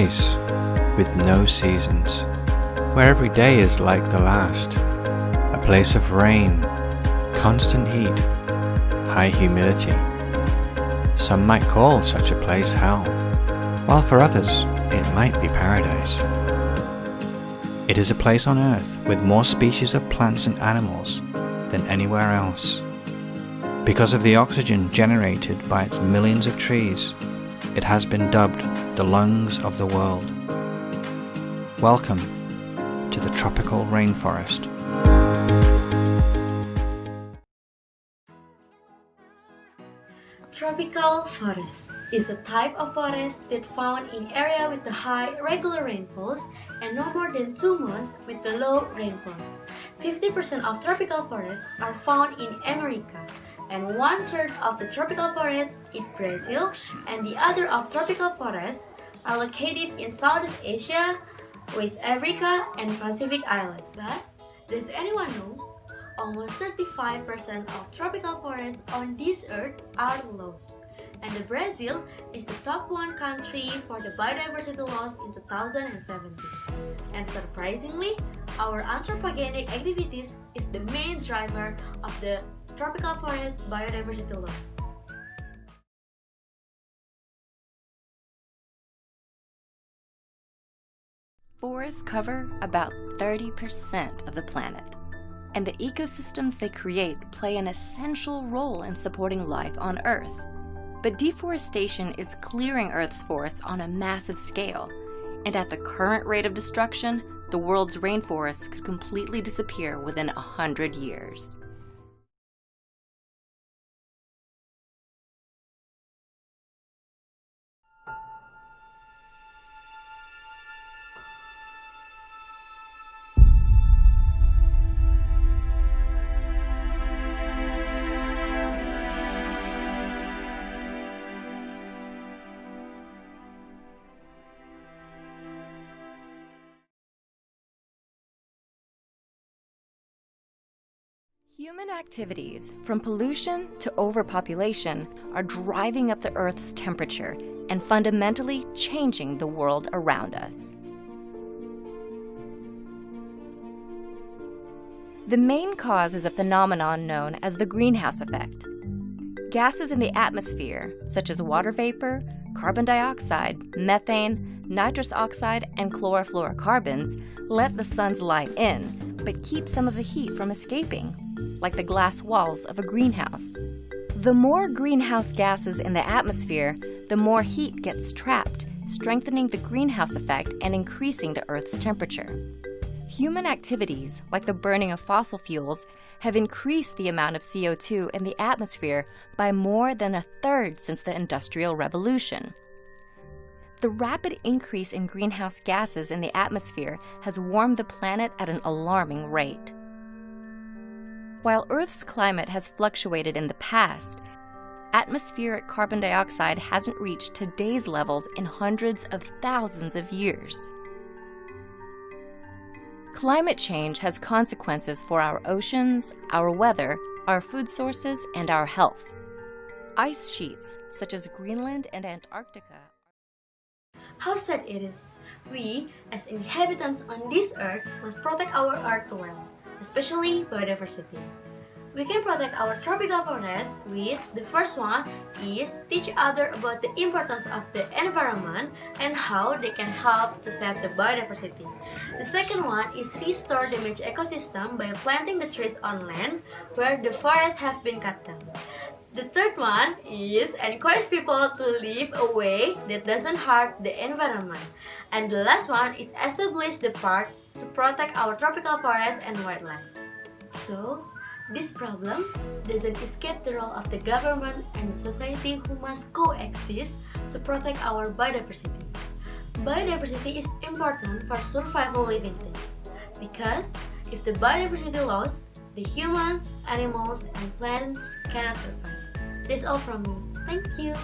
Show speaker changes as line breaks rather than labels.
place with no seasons, where every day is like the last. A place of rain, constant heat, high humidity. Some might call such a place hell, while for others it might be paradise. It is a place on Earth with more species of plants and animals than anywhere else. Because of the oxygen generated by its millions of trees, it has been dubbed the lungs of the world. Welcome to the tropical rainforest.
Tropical forest is a type of forest that found in area with the high regular rainfalls and no more than 2 months with the low rainfall. 50% of tropical forests are found in America, and 1/3 of the tropical forests in Brazil, and the other of tropical forests are located in Southeast Asia, West Africa, and Pacific Island. But does anyone know? Almost 35% of tropical forests on this earth are lost, and the Brazil is the top 1 country for the biodiversity loss in 2017. And surprisingly, our anthropogenic activities is the main driver of the tropical forest biodiversity loss.
Forests cover about 30% of the planet, and the ecosystems they create play an essential role in supporting life on Earth. But deforestation is clearing Earth's forests on a massive scale, and at the current rate of destruction, the world's rainforests could completely disappear within 100 years. Human activities, from pollution to overpopulation, are driving up the Earth's temperature and fundamentally changing the world around us. The main cause is a phenomenon known as the greenhouse effect. Gases in the atmosphere, such as water vapor, carbon dioxide, methane, nitrous oxide, and chlorofluorocarbons, let the sun's light in, but keep some of the heat from escaping, like the glass walls of a greenhouse. The more greenhouse gases in the atmosphere, the more heat gets trapped, strengthening the greenhouse effect and increasing the Earth's temperature. Human activities, like the burning of fossil fuels, have increased the amount of CO2 in the atmosphere by more than 1/3 since the Industrial Revolution. The rapid increase in greenhouse gases in the atmosphere has warmed the planet at an alarming rate. While Earth's climate has fluctuated in the past, atmospheric carbon dioxide hasn't reached today's levels in hundreds of thousands of years. Climate change has consequences for our oceans, our weather, our food sources, and our health. Ice sheets, such as Greenland and Antarctica.
How sad it is. We, as inhabitants on this earth, must protect our earth well, especially biodiversity. We can protect our tropical forests with the first one is teach others about the importance of the environment and how they can help to save the biodiversity. The second one is restore damaged ecosystem by planting the trees on land where the forests have been cut down. The third one is encourage people to live a way that doesn't hurt the environment. And the last one is establish the part to protect our tropical forests and wildlife. So, this problem doesn't escape the role of the government and the society who must coexist to protect our biodiversity. Biodiversity is important for survival living things because if the biodiversity lost, the humans, animals, and plants cannot survive. That's all from me. Thank you.